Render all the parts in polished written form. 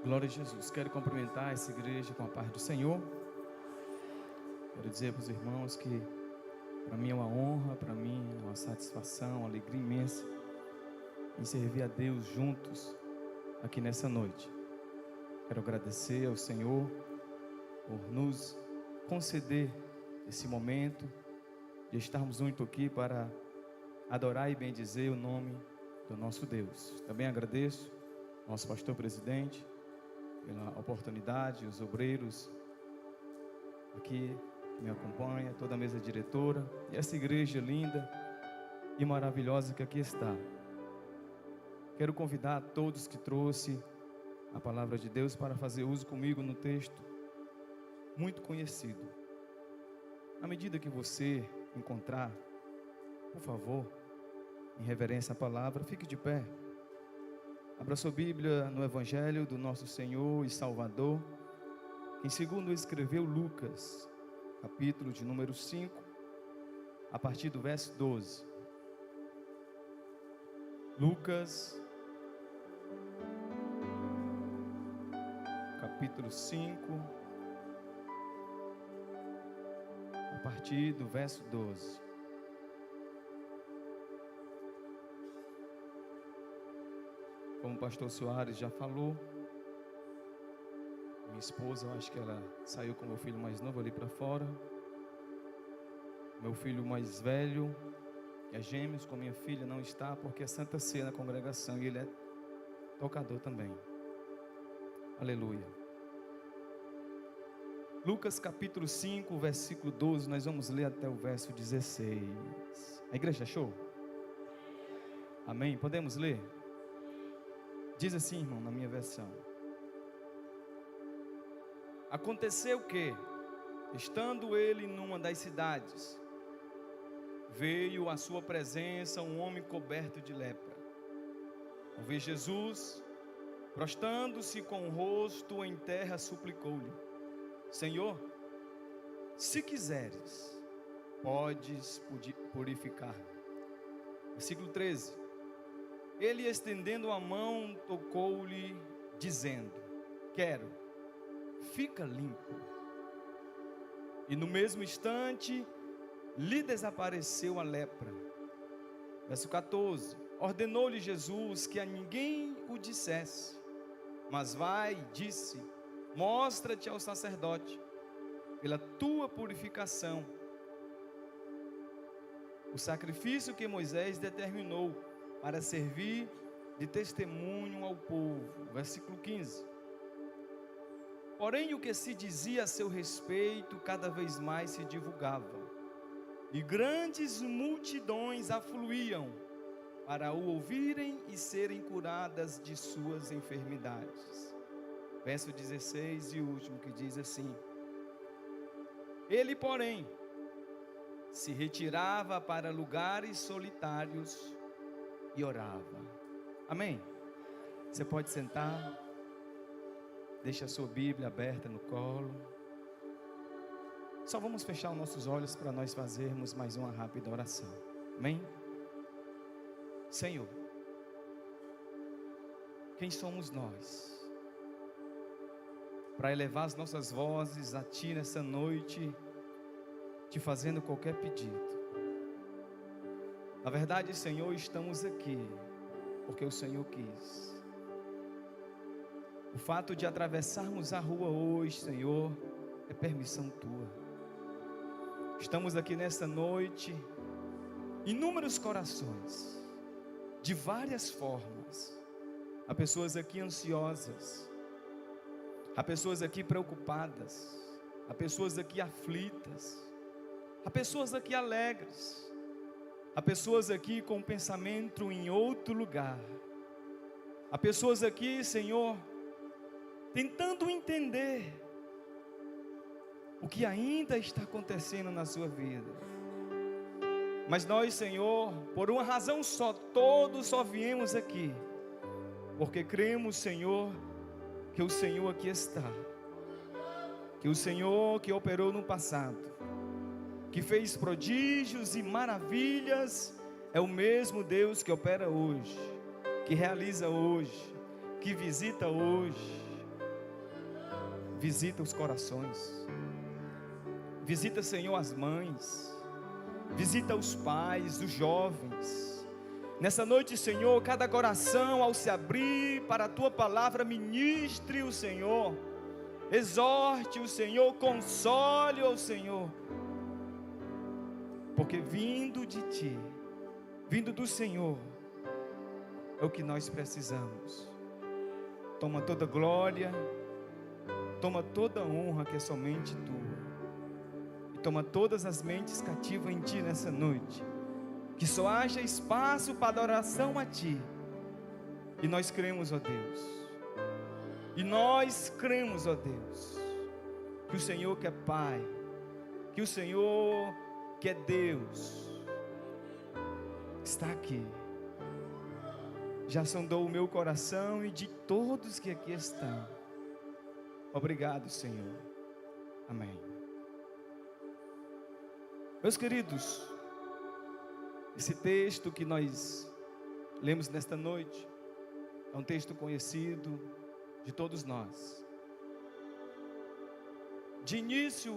Glória a Jesus. Quero cumprimentar essa igreja com a paz do Senhor. Quero dizer para os irmãos que para mim é uma honra, para mim é uma satisfação, uma alegria imensa em servir a Deus juntos aqui nessa noite. Quero agradecer ao Senhor por nos conceder esse momento de estarmos juntos aqui para adorar e bendizer o nome do nosso Deus. Também agradeço ao nosso pastor presidente pela oportunidade, os obreiros aqui que me acompanham, toda a mesa diretora e essa igreja linda e maravilhosa que aqui está. Quero convidar a todos que trouxe a palavra de Deus para fazer uso comigo no texto muito conhecido. À medida que você encontrar, por favor, em reverência à palavra, fique de pé. Abra sua Bíblia no Evangelho do nosso Senhor e Salvador, em segundo escreveu Lucas, capítulo de número 5, a partir do verso 12. Lucas, capítulo 5, a partir do verso 12. Como o pastor Soares já falou, minha esposa, eu acho que ela saiu com meu filho mais novo ali para fora. Meu filho mais velho, que é gêmeos com minha filha, não está porque é Santa Ceia na congregação e ele é tocador também. Aleluia. Lucas capítulo 5, versículo 12, nós vamos ler até o verso 16. A igreja achou? Amém? Podemos ler? Diz assim, irmão, na minha versão: aconteceu que, estando ele numa das cidades, veio à sua presença um homem coberto de lepra. Ao ver Jesus, prostrando-se com o rosto em terra, suplicou-lhe: Senhor, se quiseres, podes purificar-me. Versículo 13. Ele, estendendo a mão, tocou-lhe, dizendo: quero, fica limpo. E no mesmo instante lhe desapareceu a lepra. Verso 14. Ordenou-lhe Jesus que a ninguém o dissesse, mas vai, disse, mostra-te ao sacerdote, pela tua purificação, o sacrifício que Moisés determinou para servir de testemunho ao povo. Versículo 15. Porém, o que se dizia a seu respeito cada vez mais se divulgava, e grandes multidões afluíam para o ouvirem e serem curadas de suas enfermidades. Verso 16 e último, que diz assim: ele, porém, se retirava para lugares solitários e orava. Amém? Você pode sentar. Deixa a sua Bíblia aberta no colo. Só vamos fechar os nossos olhos para nós fazermos mais uma rápida oração. Amém? Senhor, quem somos nós para elevar as nossas vozes a Ti nessa noite, te fazendo qualquer pedido? Na verdade, Senhor, estamos aqui porque o Senhor quis. O fato de atravessarmos a rua hoje, Senhor, é permissão Tua. Estamos aqui nessa noite, inúmeros corações, de várias formas. Há pessoas aqui ansiosas, há pessoas aqui preocupadas, há pessoas aqui aflitas, há pessoas aqui alegres, há pessoas aqui com o pensamento em outro lugar, há pessoas aqui, Senhor, tentando entender o que ainda está acontecendo na sua vida. Mas nós, Senhor, por uma razão só, todos só viemos aqui porque cremos, Senhor, que o Senhor aqui está, que o Senhor que operou no passado, que fez prodígios e maravilhas, é o mesmo Deus que opera hoje, que realiza hoje, que visita hoje. visita os corações. Visita, Senhor, as mães. Visita os pais, os jovens. Nessa noite, Senhor, cada coração ao se abrir para a Tua palavra, ministre o Senhor. Exorte o Senhor, console o Senhor. Porque vindo de Ti, vindo do Senhor, é o que nós precisamos. Toma toda glória, toma toda honra que é somente Tua. E toma todas as mentes cativas em Ti nessa noite. Que só haja espaço para adoração a Ti. E nós cremos, ó Deus. E nós cremos, ó Deus, que o Senhor que é Pai, que o Senhor que é Deus, está aqui. Já sondou o meu coração e de todos que aqui estão. Obrigado, Senhor. Amém. Meus queridos, esse texto que nós lemos nesta noite é um texto conhecido de todos nós. De início,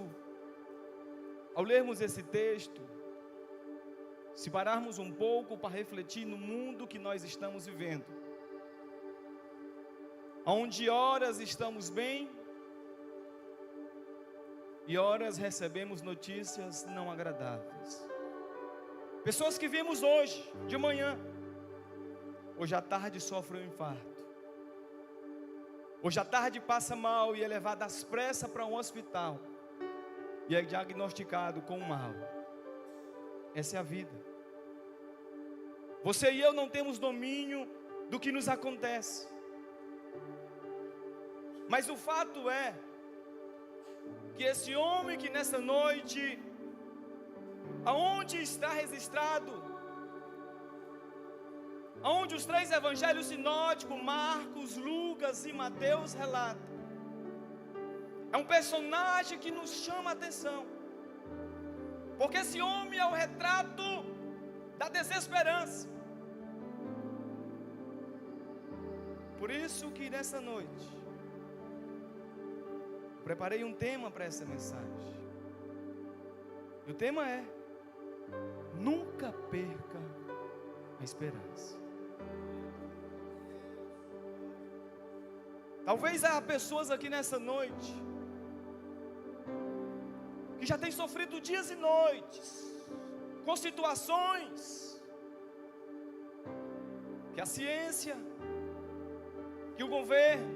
ao lermos esse texto, se pararmos um pouco para refletir no mundo que nós estamos vivendo, onde horas estamos bem e horas recebemos notícias não agradáveis. Pessoas que vimos hoje, de manhã, hoje à tarde sofrem um infarto. Hoje à tarde passa mal e é levado às pressas para um hospital e é diagnosticado com um mal. Essa é a vida. Você e eu não temos domínio do que nos acontece. Mas o fato é que esse homem que nessa noite, aonde está registrado, aonde os 3 evangelhos sinóticos, Marcos, Lucas e Mateus relatam, é um personagem que nos chama a atenção, porque esse homem é o retrato da desesperança. Por isso que nessa noite preparei um tema para essa mensagem. E o tema é: nunca perca a esperança. Talvez há pessoas aqui nessa noite que já têm sofrido dias e noites com situações que a ciência, que o governo,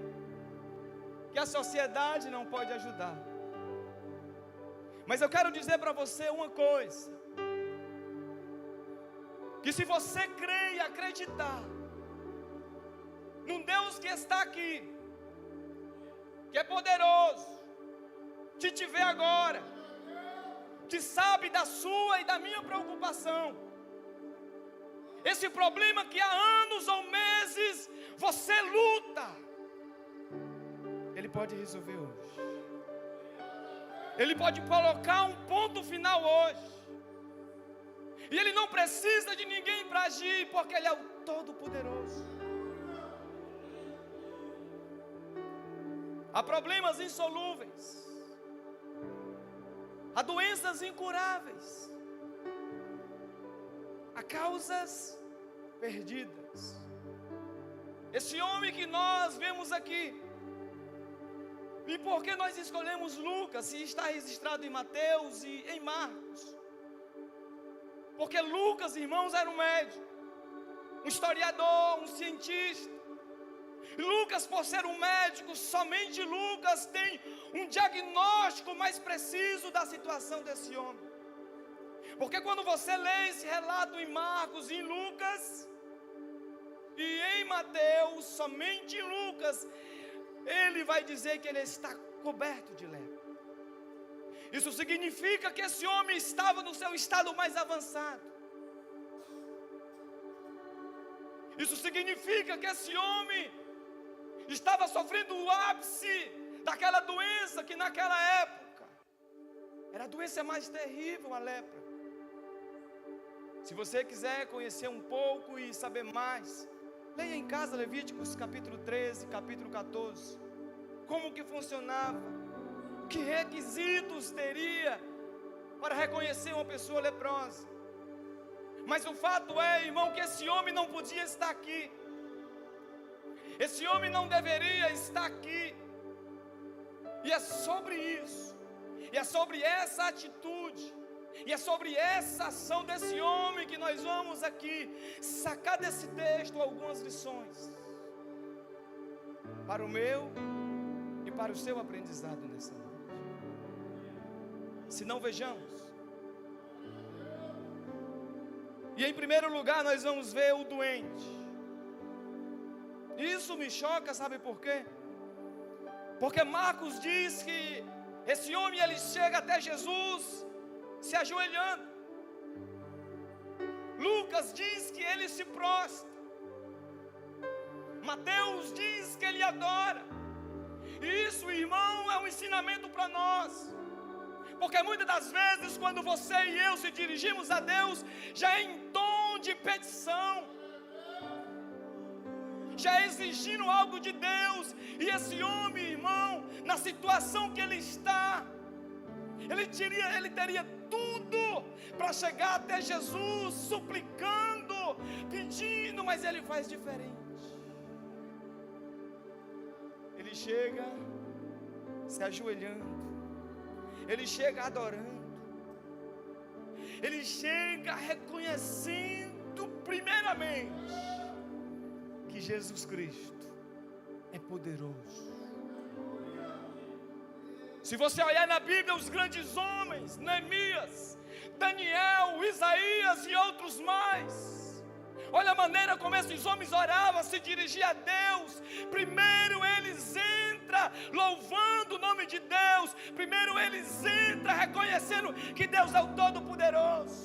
que a sociedade não pode ajudar. Mas eu quero dizer para você uma coisa: que se você crer e acreditar num Deus que está aqui, que é poderoso, que te vê agora, que sabe da sua e da minha preocupação, esse problema que há anos ou meses você luta, Ele pode resolver hoje. Ele pode colocar um ponto final hoje. E Ele não precisa de ninguém para agir, porque Ele é o Todo-Poderoso. Há problemas insolúveis, há doenças incuráveis, há causas perdidas. Esse homem que nós vemos aqui, e por que nós escolhemos Lucas, se está registrado em Mateus e em Marcos? Porque Lucas, irmãos, era um médico, um historiador, um cientista. Lucas, por ser um médico, somente Lucas tem um diagnóstico mais preciso da situação desse homem. Porque quando você lê esse relato em Marcos e em Lucas, e em Mateus, somente em Lucas, ele vai dizer que ele está coberto de lepra. Isso significa que esse homem estava no seu estado mais avançado. Isso significa que esse homem estava sofrendo o ápice daquela doença que naquela época era a doença mais terrível, a lepra. Se você quiser conhecer um pouco e saber mais, leia em casa Levíticos capítulo 13, capítulo 14, como que funcionava Que requisitos teria para reconhecer uma pessoa leprosa? Mas o fato é, irmão, que esse homem não podia estar aqui. Esse homem não deveria estar aqui. E é sobre isso, e é sobre essa atitude, e é sobre essa ação desse homem que nós vamos aqui sacar desse texto algumas lições para o meu e para o seu aprendizado nessa noite. Se não, vejamos. E em primeiro lugar nós vamos ver o doente. Isso me choca, sabe por quê? Porque Marcos diz que esse homem ele chega até Jesus se ajoelhando. Lucas diz que ele se prostra. Mateus diz que ele adora. E isso, irmão, é um ensinamento para nós. Porque muitas das vezes quando você e eu se dirigimos a Deus, já é em tom de petição, já exigindo algo de Deus. E esse homem, irmão, na situação que ele está, ele teria tudo para chegar até Jesus, suplicando, pedindo, mas ele faz diferente. Ele chega se ajoelhando, ele chega adorando, ele chega reconhecendo primeiramente que Jesus Cristo é poderoso. Se você olhar na Bíblia, os grandes homens, Neemias, Daniel, Isaías e outros mais, olha a maneira como esses homens oravam, se dirigiam a Deus. Primeiro eles entram louvando o nome de Deus, primeiro eles entram reconhecendo que Deus é o Todo-Poderoso.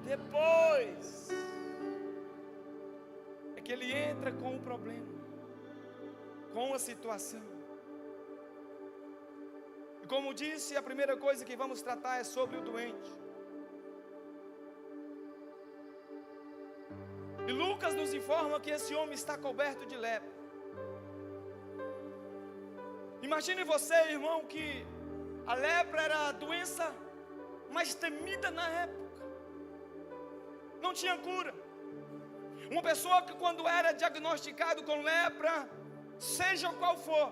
Depois que ele entra com o problema, com a situação. E como disse, a primeira coisa que vamos tratar é sobre o doente. E Lucas nos informa que esse homem está coberto de lepra. Imagine você, irmão, que a lepra era a doença mais temida na época. Não tinha cura. Uma pessoa que quando era diagnosticado com lepra, seja qual for,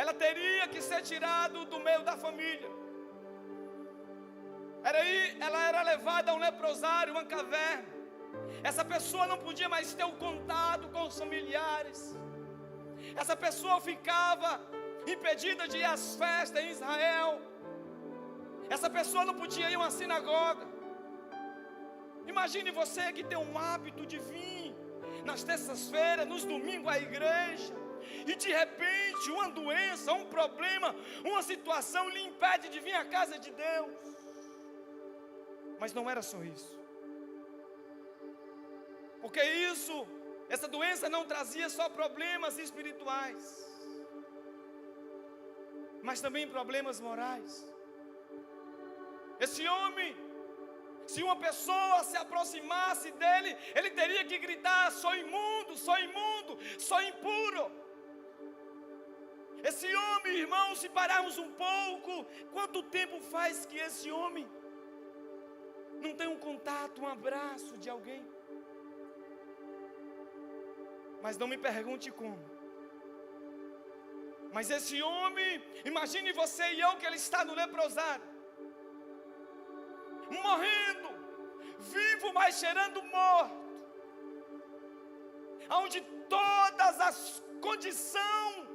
ela teria que ser tirada do meio da família. Ela era levada a um leprosário, uma caverna. Essa pessoa não podia mais ter o contato com os familiares. Essa pessoa ficava impedida de ir às festas em Israel. Essa pessoa não podia ir a uma sinagoga. Imagine você que tem um hábito de vir nas terças-feiras, nos domingos à igreja, e de repente uma doença, um problema, uma situação lhe impede de vir à casa de Deus. Mas não era só isso. Porque essa doença não trazia só problemas espirituais, mas também problemas morais. Esse homem, se uma pessoa se aproximasse dele, ele teria que gritar: sou imundo, sou imundo, sou impuro. Esse homem, irmão, se pararmos um pouco, quanto tempo faz que esse homem não tem um contato, um abraço de alguém? Mas não me pergunte como. Mas esse homem, imagine você e eu que ele está no leprosário, morrendo, vivo, mas cheirando morto, onde todas as condições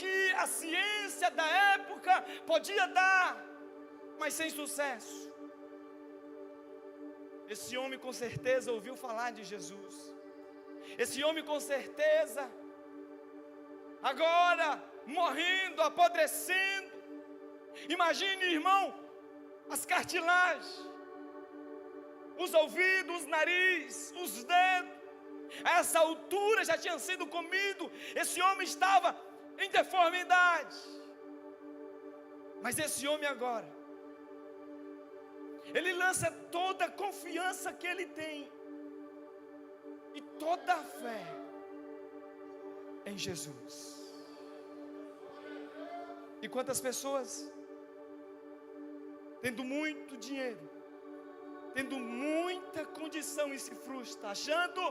que a ciência da época podia dar, mas sem sucesso. Esse homem com certeza ouviu falar de Jesus. Esse homem com certeza, agora morrendo, apodrecendo. Imagine, irmão, as cartilagens, os ouvidos, os nariz, os dedos, a essa altura já tinham sido comidos. Esse homem estava em deformidade. Mas esse homem agora, ele lança toda a confiança que ele tem e toda a fé em Jesus. E quantas pessoas, tendo muito dinheiro, tendo muita condição, e se frustra, achando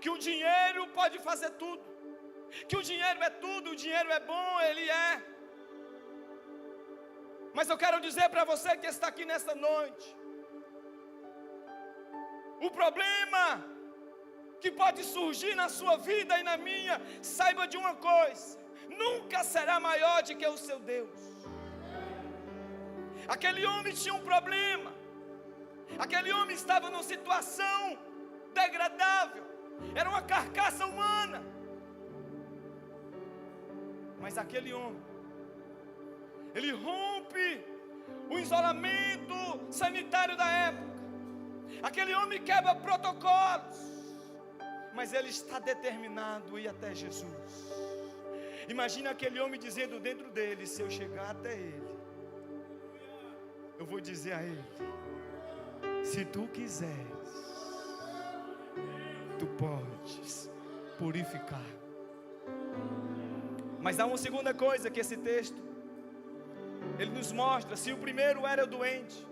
que o dinheiro pode fazer tudo, que o dinheiro é tudo, o dinheiro é bom, ele é. Mas eu quero dizer para você que está aqui nesta noite, o problema que pode surgir na sua vida e na minha, saiba de uma coisa: nunca será maior do que o seu Deus. Aquele homem tinha um problema, aquele homem estava numa situação degradável, era uma carcaça humana. Mas aquele homem, ele rompe o isolamento sanitário da época. Aquele homem quebra protocolos, mas ele está determinado a ir até Jesus. Imagina aquele homem dizendo dentro dele: se eu chegar até ele, eu vou dizer a ele: se tu quiseres, tu podes purificar. Mas há uma segunda coisa que esse texto, ele nos mostra. Se o primeiro era o doente,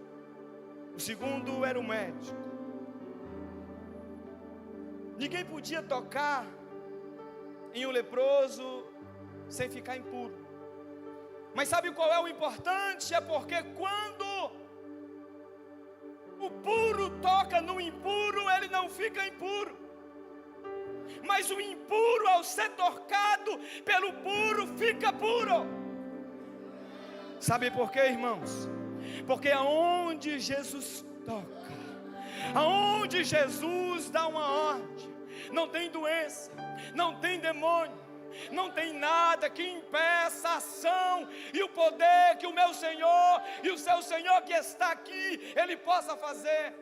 o segundo era o médico. Ninguém podia tocar em um leproso sem ficar impuro. Mas sabe qual é o importante? É porque quando o puro toca no impuro, ele não fica impuro. Mas o impuro, ao ser tocado pelo puro, fica puro. Sabe por quê, irmãos? Porque aonde Jesus toca, aonde Jesus dá uma ordem, não tem doença, não tem demônio, não tem nada que impeça a ação e o poder que o meu Senhor e o seu Senhor que está aqui, Ele possa fazer.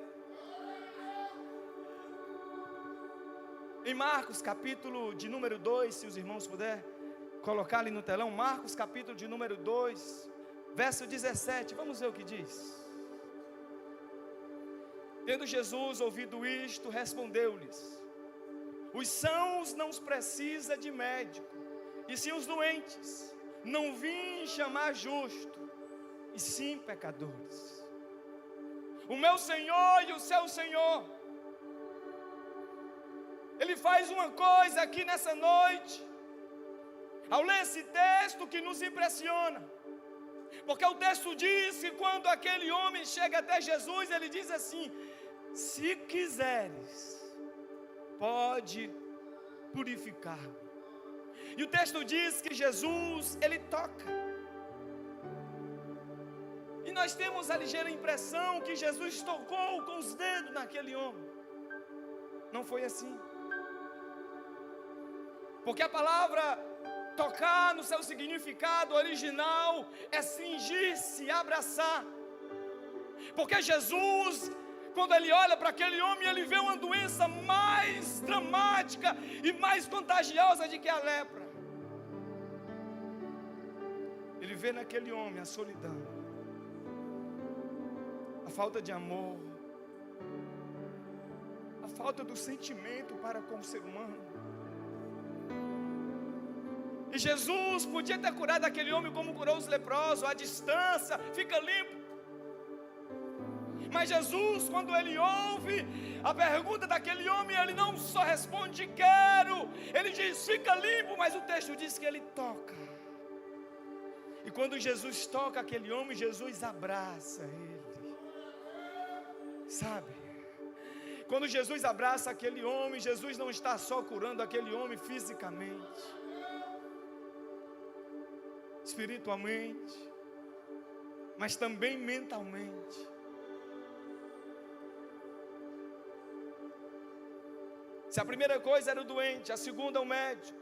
Em Marcos capítulo de número 2, se os irmãos puderem colocar ali no telão, Marcos capítulo de número 2, verso 17, vamos ver o que diz. Tendo Jesus ouvido isto, respondeu-lhes: os sãos não precisam de médico, e sim os doentes. Não vim chamar justo, e sim pecadores. O meu Senhor e o seu Senhor, Ele faz uma coisa aqui nessa noite, ao ler esse texto, que nos impressiona. Porque o texto diz que quando aquele homem chega até Jesus, ele diz assim: se quiseres, pode purificar-me. E o texto diz que Jesus, ele toca. E nós temos a ligeira impressão que Jesus tocou com os dedos naquele homem. Não foi assim. Porque a palavra tocar, no seu significado original, é cingir-se, abraçar. Porque Jesus, quando ele olha para aquele homem, ele vê uma doença mais dramática e mais contagiosa do que a lepra. Ele vê naquele homem a solidão, a falta de amor, a falta do sentimento para com o ser humano. E Jesus podia ter curado aquele homem como curou os leprosos, à distância, fica limpo. Mas Jesus, quando ele ouve a pergunta daquele homem, ele não só responde quero, ele diz fica limpo, mas o texto diz que ele toca. E quando Jesus toca aquele homem, Jesus abraça ele. Sabe? Quando Jesus abraça aquele homem, Jesus não está só curando aquele homem fisicamente, espiritualmente, mas também mentalmente. Se a primeira coisa era o doente, a segunda o médico,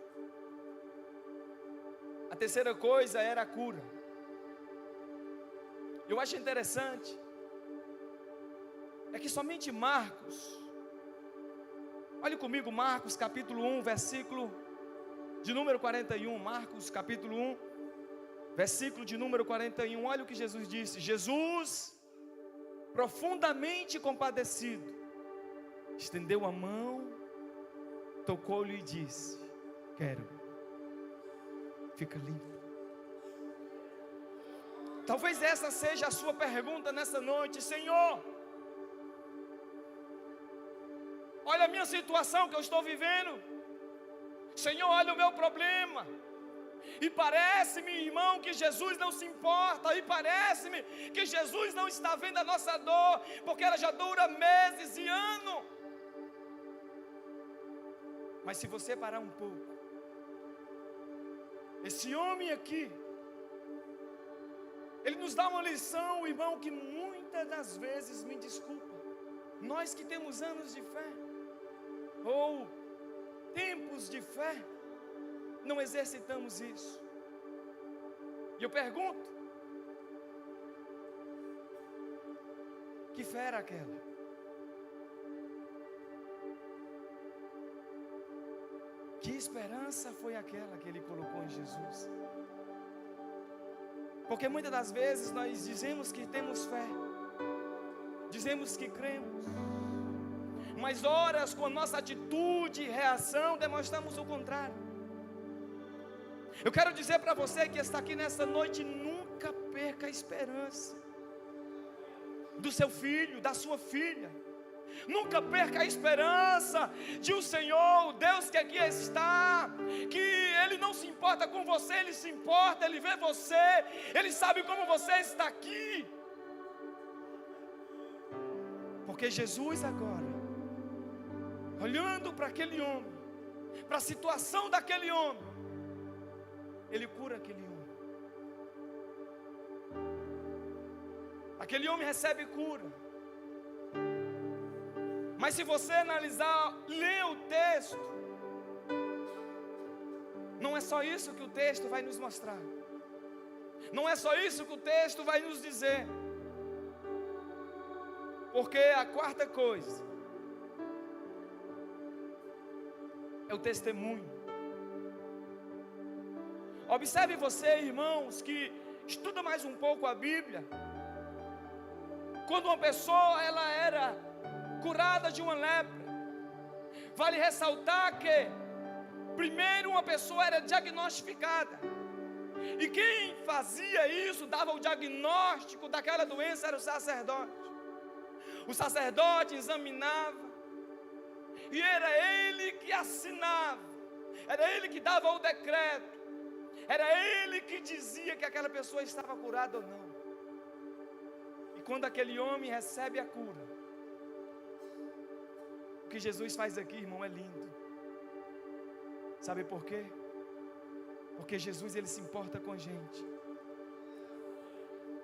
a terceira coisa era a cura. Eu acho interessante é que somente Marcos, olhe comigo Marcos capítulo 1, versículo de número 41, Marcos capítulo 1, versículo de número 41, olha o que Jesus disse. Jesus, profundamente compadecido, estendeu a mão, tocou-lhe e disse: quero, fica limpo. Talvez essa seja a sua pergunta nessa noite: Senhor, olha a minha situação que eu estou vivendo. Senhor, olha o meu problema. E parece-me, irmão, que Jesus não se importa. E parece-me que Jesus não está vendo a nossa dor, porque ela já dura meses e anos. Mas se você parar um pouco, esse homem aqui, ele nos dá uma lição, irmão, que muitas das vezes, me desculpa, nós que temos anos de fé, ou tempos de fé, não exercitamos isso. E eu pergunto: que fé era aquela? Que esperança foi aquela que ele colocou em Jesus? Porque muitas das vezes nós dizemos que temos fé, dizemos que cremos, mas horas com a nossa atitude e reação demonstramos o contrário. Eu quero dizer para você que está aqui nessa noite: nunca perca a esperança do seu filho, da sua filha. Nunca perca a esperança de um Senhor, o Deus que aqui está, que Ele não se importa com você, Ele se importa, Ele vê você, Ele sabe como você está aqui. Porque Jesus agora, olhando para aquele homem, para a situação daquele homem, Ele cura aquele homem. Aquele homem recebe cura. Mas se você analisar, ler o texto, não é só isso que o texto vai nos mostrar. Não é só isso que o texto vai nos dizer. Porque a quarta coisa é o testemunho. Observe você, irmãos, que estuda mais um pouco a Bíblia. Quando uma pessoa ela era curada de uma lepra, vale ressaltar que primeiro uma pessoa era diagnosticada, e quem fazia isso, dava o diagnóstico daquela doença, era o sacerdote. O sacerdote examinava, e era ele que assinava, era ele que dava o decreto, era ele que dizia que aquela pessoa estava curada ou não. E quando aquele homem recebe a cura, o que Jesus faz aqui, irmão, é lindo. Sabe por quê? Porque Jesus, Ele se importa com a gente.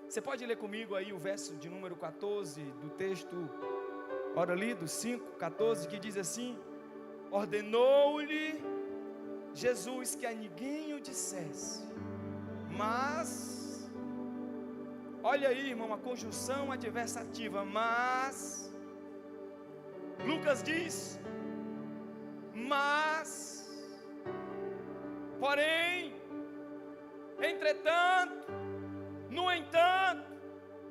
Você pode ler comigo aí o verso de número 14 do texto, ora lido, 5:14, que diz assim: ordenou-lhe Jesus que a ninguém o dissesse, mas, olha aí, irmão, a conjunção adversativa, mas, Lucas diz, mas, porém, entretanto, no entanto,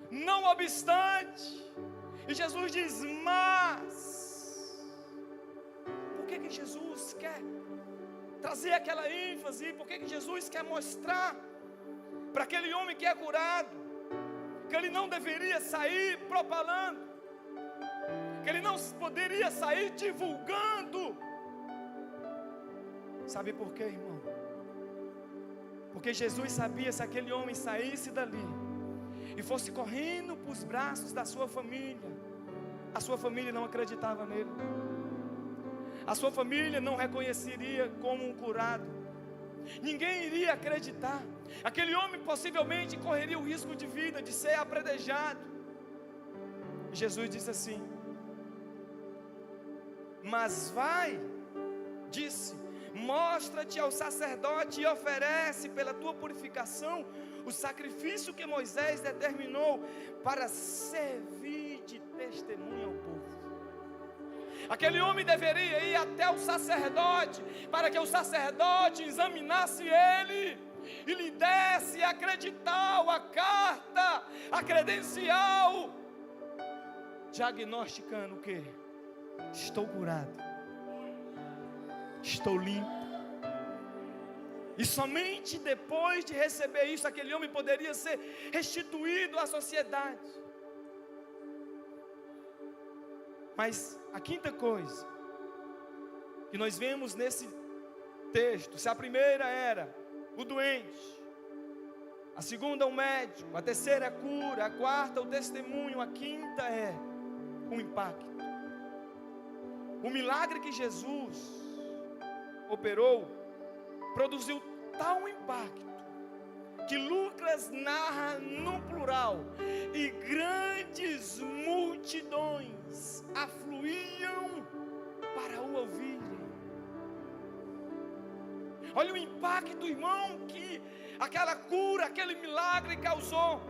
não obstante, e Jesus diz, mas, por que Jesus quer trazer aquela ênfase? Por que Jesus quer mostrar para aquele homem que é curado, que ele não deveria sair propalando, que ele não poderia sair divulgando? Sabe por quê, irmão? Porque Jesus sabia, se aquele homem saísse dali e fosse correndo para os braços da sua família, a sua família não acreditava nele, a sua família não reconheceria como um curado, ninguém iria acreditar. Aquele homem possivelmente correria o risco de vida, de ser apredejado. E Jesus disse assim: mas vai, disse, mostra-te ao sacerdote e oferece pela tua purificação o sacrifício que Moisés determinou para servir de testemunho ao povo. Aquele homem deveria ir até o sacerdote, para que o sacerdote examinasse ele e lhe desse a credital, a carta, a credencial, diagnosticando o quê? Estou curado, estou limpo, E somente depois de receber isso, aquele homem poderia ser restituído à sociedade. Mas a quinta coisa que nós vemos nesse texto, se a primeira era o doente, a segunda o médico, a terceira é a cura, a quarta o testemunho, a quinta é o impacto. O milagre que Jesus operou produziu tal impacto que Lucas narra no plural, e grandes multidões afluíam para o ouvirem. Olha o impacto, irmão, que aquela cura, aquele milagre causou.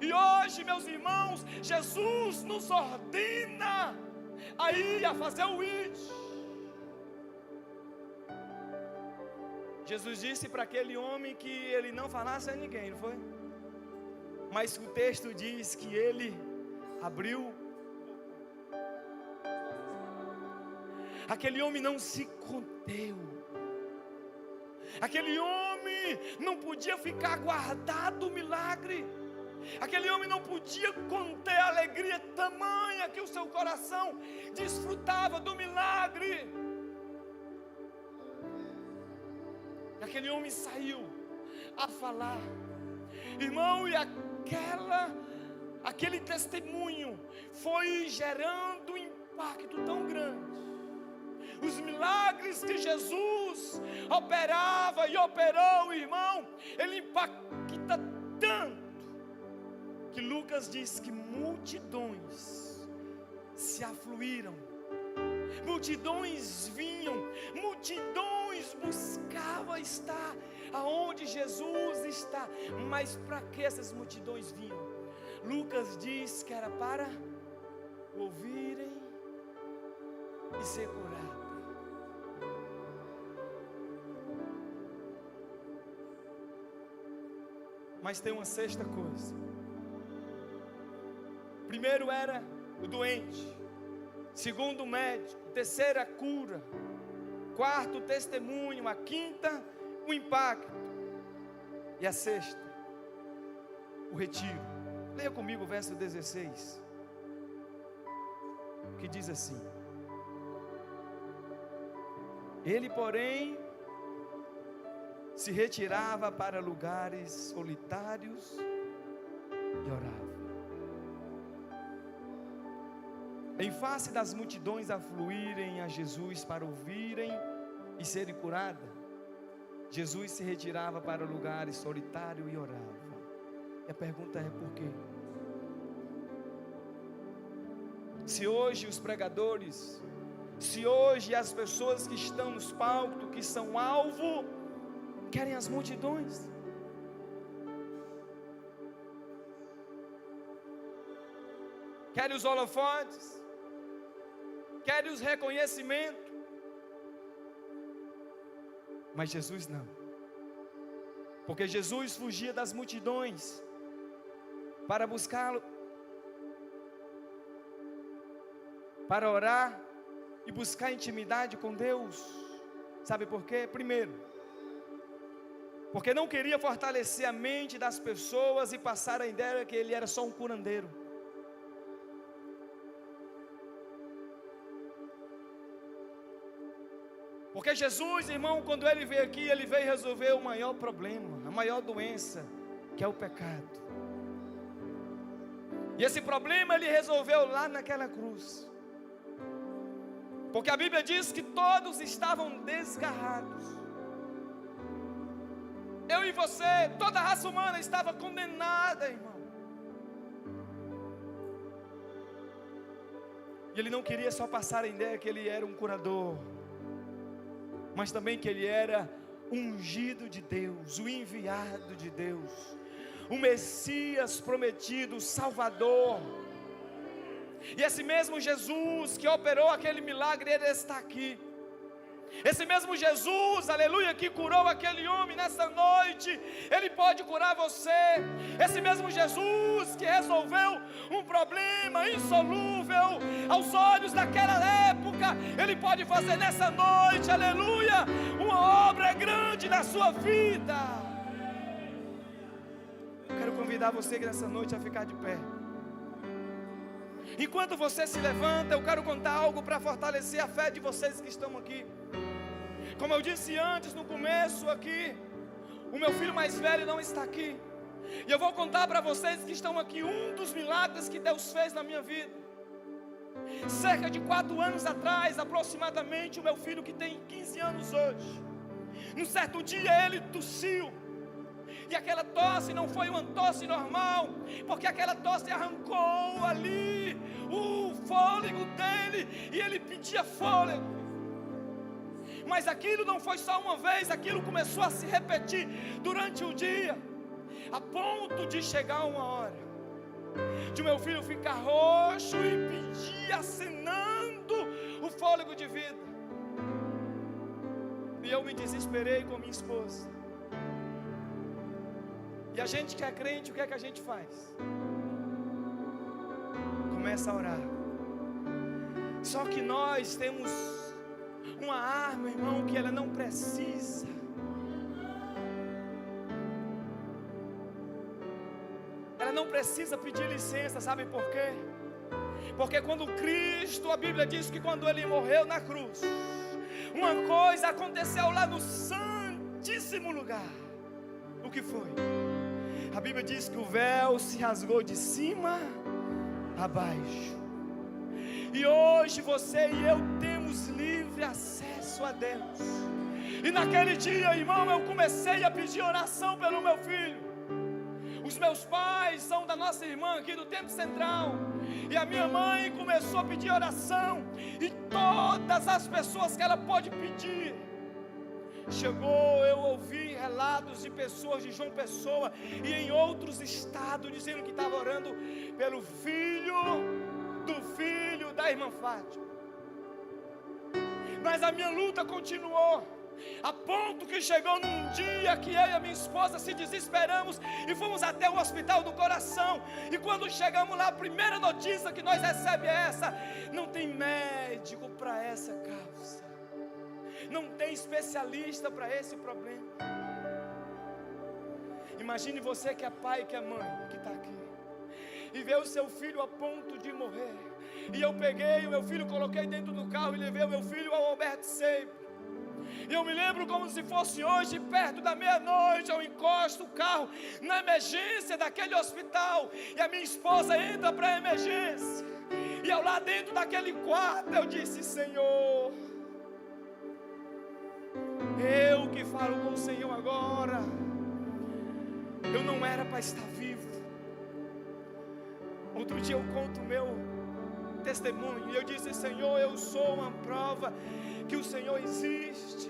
E hoje, meus irmãos, Jesus nos ordena a ir a fazer o ID. Jesus disse para aquele homem que ele não falasse a ninguém, não foi? Mas o texto diz que ele abriu. Aquele homem não se conteu. Aquele homem não podia ficar guardado o milagre. Aquele homem não podia conter a alegria tamanha que o seu coração desfrutava do milagre. Aquele homem saiu a falar, irmão, e aquele testemunho foi gerando um impacto tão grande. Os milagres que Jesus operava e operou, irmão, ele impacta tanto, que Lucas diz que multidões se afluíram, multidões vinham, multidões buscavam estar aonde Jesus está. Mas para que essas multidões vinham? Lucas diz que era para ouvirem e ser curados. Mas tem uma sexta coisa. Primeiro era o doente, segundo o médico, terceira a cura, quarto o testemunho, a quinta o impacto, e a sexta o retiro. Leia comigo o verso 16, que diz assim: ele, porém, se retirava para lugares solitários e orava. Em face das multidões afluírem a Jesus para ouvirem e serem curadas, Jesus se retirava para lugares solitários e orava. E a pergunta é por quê? Se hoje os pregadores, se hoje as pessoas que estão nos palcos, que são alvo, querem as multidões, querem os holofotes, querem os reconhecimentos, mas Jesus não, porque Jesus fugia das multidões para buscá-lo, para orar e buscar intimidade com Deus. Sabe por quê? Primeiro, porque não queria fortalecer a mente das pessoas e passar a ideia que ele era só um curandeiro. Porque Jesus, irmão, quando ele veio aqui, ele veio resolver o maior problema, a maior doença, que é o pecado. E esse problema ele resolveu lá naquela cruz. Porque a Bíblia diz que todos estavam desgarrados. Eu e você, toda a raça humana estava condenada, irmão. E ele não queria só passar a ideia que ele era um curador, mas também que ele era ungido de Deus, o enviado de Deus, o Messias prometido, o Salvador. E esse mesmo Jesus que operou aquele milagre, ele está aqui. Esse mesmo Jesus, aleluia, que curou aquele homem nessa noite, ele pode curar você. Esse mesmo Jesus que resolveu um problema insolúvel aos olhos daquela época, ele pode fazer nessa noite, aleluia, uma obra na sua vida. Eu quero convidar você nessa noite a ficar de pé. Enquanto você se levanta, eu quero contar algo para fortalecer a fé de vocês que estão aqui. Como eu disse antes, no começo aqui, o meu filho mais velho não está aqui. E eu vou contar para vocês que estão aqui um dos milagres que Deus fez na minha vida. Cerca de 4 anos atrás, aproximadamente, o meu filho que tem 15 anos hoje, num certo dia ele tossiu. E aquela tosse não foi uma tosse normal, porque aquela tosse arrancou ali o fôlego dele, e ele pedia fôlego. Mas aquilo não foi só uma vez, aquilo começou a se repetir durante o dia, a ponto de chegar uma hora de meu filho ficar roxo e pedir, acenando o fôlego de vida. E eu me desesperei com minha esposa. E a gente que é crente, o que é que a gente faz? Começa a orar. Só que nós temos uma arma, irmão, que ela não precisa. Ela não precisa pedir licença, sabe por quê? Porque quando Cristo, a Bíblia diz que quando Ele morreu na cruz, uma coisa aconteceu lá no Santíssimo Lugar. O que foi? A Bíblia diz que o véu se rasgou de cima a baixo. E hoje você e eu temos livre acesso a Deus. E naquele dia, irmão, eu comecei a pedir oração pelo meu filho. Os meus pais são da nossa irmã aqui do Templo Central, e a minha mãe começou a pedir oração, e todas as pessoas que ela pode pedir. Chegou, eu ouvi relatos de pessoas de João Pessoa e em outros estados dizendo que estava orando pelo filho da irmã Fátima. Mas a minha luta continuou, a ponto que chegou num dia que eu e a minha esposa se desesperamos e fomos até o Hospital do Coração. E quando chegamos lá, a primeira notícia que nós recebemos é essa: não tem médico para essa causa, não tem especialista para esse problema. Imagine você que é pai, que é mãe, que está aqui, e vê o seu filho a ponto de morrer. E eu peguei o meu filho, coloquei dentro do carro e levei o meu filho ao Alberto Seib. E eu me lembro como se fosse hoje, perto da meia-noite, eu encosto o carro na emergência daquele hospital, e a minha esposa entra para a emergência, e eu lá dentro daquele quarto, eu disse: Senhor, eu que falo com o Senhor agora, eu não era para estar vivo. Outro dia eu conto o meu testemunho, e eu disse: Senhor, eu sou uma prova que o Senhor existe.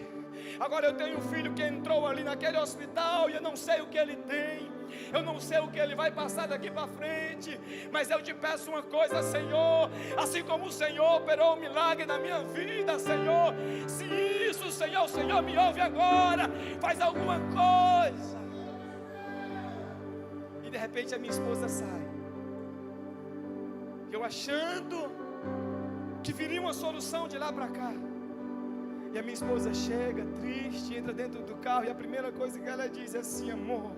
Agora eu tenho um filho que entrou ali naquele hospital, e eu não sei o que ele tem, eu não sei o que ele vai passar daqui para frente, mas eu te peço uma coisa, Senhor, assim como o Senhor operou um milagre na minha vida, Senhor, se isso, Senhor, o Senhor me ouve agora, faz alguma coisa. E de repente a minha esposa sai, eu achando que viria uma solução de lá para cá. E a minha esposa chega triste, entra dentro do carro, e a primeira coisa que ela diz é assim: amor,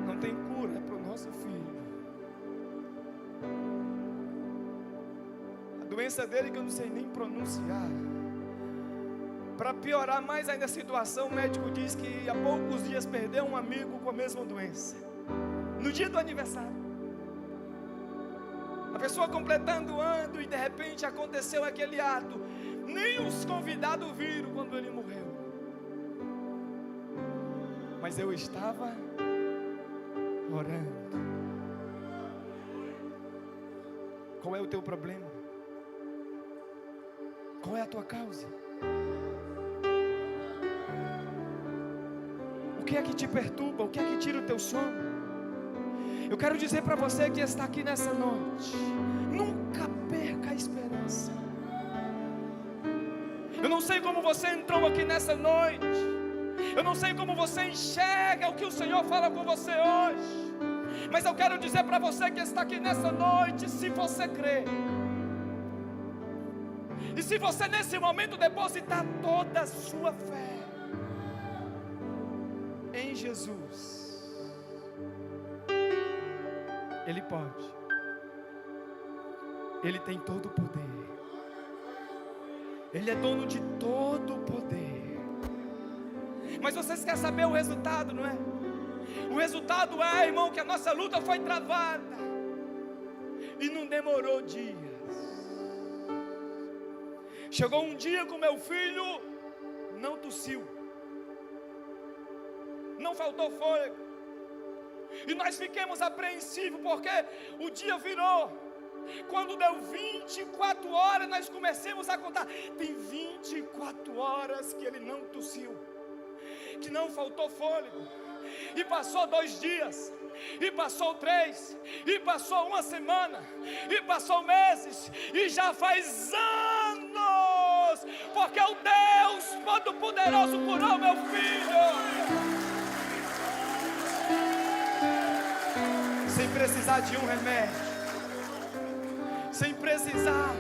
não tem cura para o nosso filho. A doença dele que eu não sei nem pronunciar. Para piorar mais ainda a situação, o médico diz que há poucos dias perdeu um amigo com a mesma doença, no dia do aniversário. A pessoa completando o ano, e de repente aconteceu aquele ato. Nem os convidados viram quando ele morreu, mas eu estava orando. Qual é o teu problema? Qual é a tua causa? O que é que te perturba? O que é que tira o teu sono? Eu quero dizer para você que está aqui nessa noite: nunca perca a esperança. Eu não sei como você entrou aqui nessa noite, eu não sei como você enxerga o que o Senhor fala com você hoje, mas eu quero dizer para você que está aqui nessa noite: se você crê, e Se você nesse momento depositar toda a sua fé em Jesus, Ele pode. Ele tem todo o poder. Ele é dono de todo o poder. Mas vocês querem saber o resultado, não é? O resultado é, irmão, que a nossa luta foi travada. E não demorou dias. Chegou um dia que o meu filho não tossiu, não faltou fôlego. E nós ficamos apreensivos, porque o dia virou. Quando deu 24 horas, nós começamos a contar. Tem 24 horas que ele não tossiu, que não faltou fôlego. E passou 2 dias, e passou 3, e passou 1 semana, e passou meses, e já faz anos, porque o Deus Todo-Poderoso curou meu filho, sem precisar de um remédio, sem precisar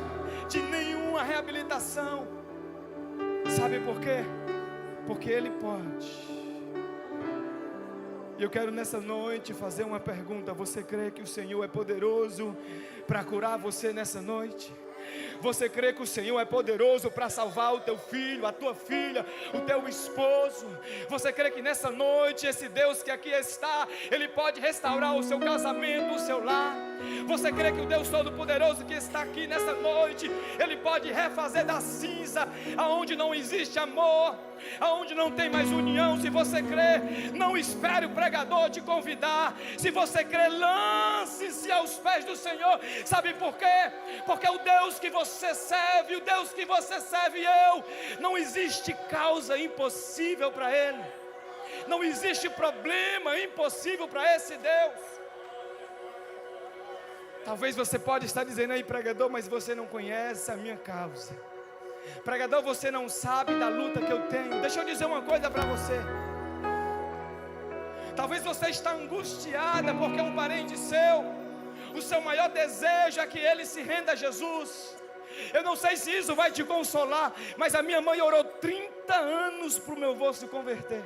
de nenhuma reabilitação. Sabe por quê? Porque Ele pode. E eu quero nessa noite fazer uma pergunta. Você crê que o Senhor é poderoso para curar você nessa noite? Você crê que o Senhor é poderoso para salvar o teu filho, a tua filha, o teu esposo? Você crê que nessa noite esse Deus que aqui está, Ele pode restaurar o seu casamento, o seu lar? Você crê que o Deus Todo-Poderoso que está aqui nessa noite, Ele pode refazer da cinza aonde não existe amor, aonde não tem mais união? Se você crê, não espere o pregador te convidar. Se você crê, lance-se aos pés do Senhor. Sabe por quê? Porque o Deus que você serve, o Deus que você serve e eu, não existe causa impossível para Ele. Não existe problema impossível para esse Deus. Talvez você pode estar dizendo aí, pregador, mas você não conhece a minha causa. Pregador, você não sabe da luta que eu tenho. Deixa eu dizer uma coisa para você. Talvez você está angustiada porque um parente seu, o seu maior desejo é que ele se renda a Jesus. Eu não sei se isso vai te consolar, mas a minha mãe orou 30 anos para o meu avô se converter.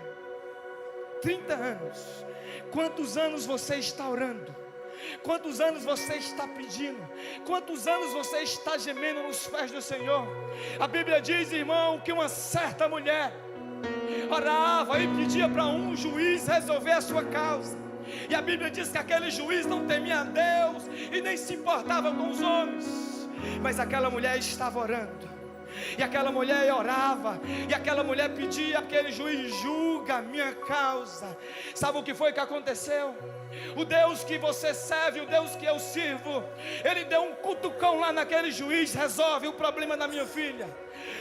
30 anos. Quantos anos você está orando? Quantos anos você está pedindo? Quantos anos você está gemendo nos pés do Senhor? A Bíblia diz, irmão, que uma certa mulher orava e pedia para um juiz resolver a sua causa. E a Bíblia diz que aquele juiz não temia a Deus e nem se importava com os homens. Mas aquela mulher estava orando. E aquela mulher orava, e aquela mulher pedia, aquele juiz, julga a minha causa. Sabe o que foi que aconteceu? O Deus que você serve, o Deus que eu sirvo, Ele deu um cutucão lá naquele juiz, resolve o problema da minha filha.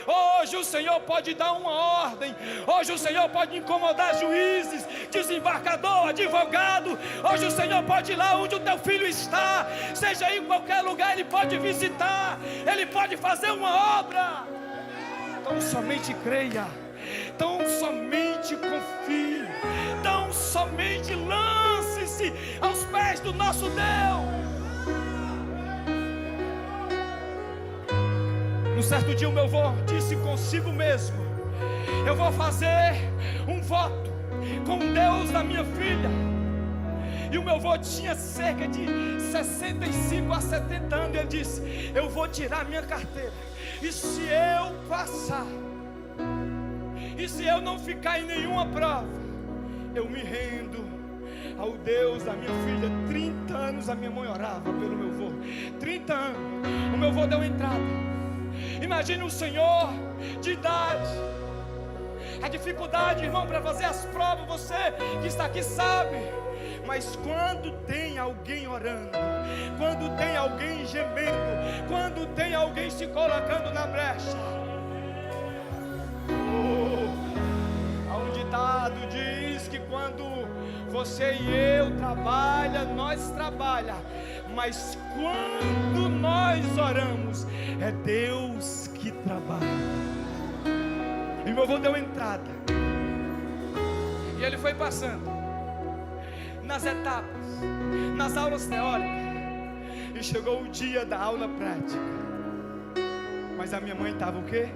Hoje o Senhor pode dar uma ordem. Hoje o Senhor pode incomodar juízes, desembargador, advogado. Hoje o Senhor pode ir lá onde o teu filho está, seja em qualquer lugar, Ele pode visitar, Ele pode fazer uma obra. Então somente creia, tão somente confie, tão somente lance-se aos pés do nosso Deus. Um certo dia o meu avô disse consigo mesmo: eu vou fazer um voto com Deus da minha filha. E o meu avô tinha cerca de 65 a 70 anos. Ele disse: eu vou tirar minha carteira, e se eu passar, e se eu não ficar em nenhuma prova, eu me rendo ao Deus da minha filha. 30 anos a minha mãe orava pelo meu avô. 30 anos. O meu avô deu entrada. Imagine um senhor de idade. A dificuldade, irmão, para fazer as provas, você que está aqui sabe. Mas quando tem alguém orando, quando tem alguém gemendo, quando tem alguém se colocando na brecha, há um ditado diz que quando você e eu trabalha, nós trabalha, mas quando nós oramos, é Deus que trabalha. E meu avô deu entrada, e ele foi passando nas etapas, nas aulas teóricas, e chegou o dia da aula prática. Mas a minha mãe estava o quê?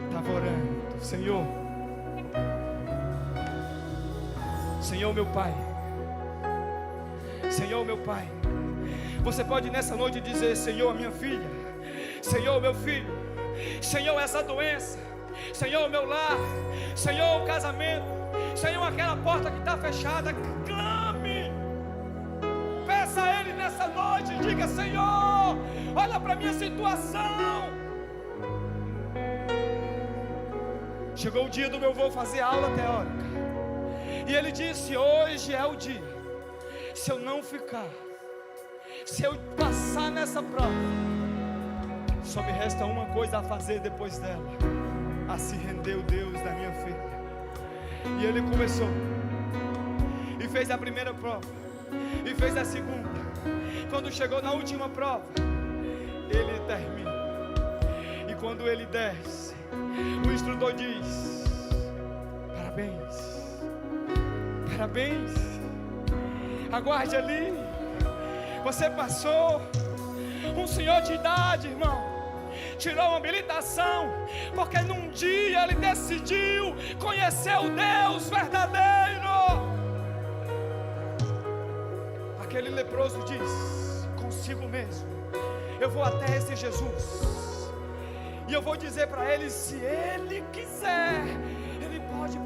Estava orando. Senhor, Senhor meu Pai, Senhor meu Pai. Você pode nessa noite dizer: Senhor, minha filha, Senhor, meu filho, Senhor, essa doença, Senhor, meu lar, Senhor, o casamento, Senhor, aquela porta que está fechada. Clame, peça a Ele nessa noite, diga: Senhor, olha para a minha situação. Chegou o dia do meu avô fazer aula teórica, e ele disse: hoje é o dia. Se eu não ficar, se eu passar nessa prova, só me resta uma coisa a fazer depois dela: a se render ao Deus da minha filha. E ele começou, e fez a primeira prova, e fez a segunda. Quando chegou na última prova, ele termina. E quando ele desce, o instrutor diz: parabéns, parabéns, aguarde ali, você passou. Um senhor de idade, irmão, tirou uma habilitação, porque num dia ele decidiu conhecer o Deus verdadeiro. Aquele leproso diz consigo mesmo: eu vou até esse Jesus, e eu vou dizer para ele: se ele quiser, ele pode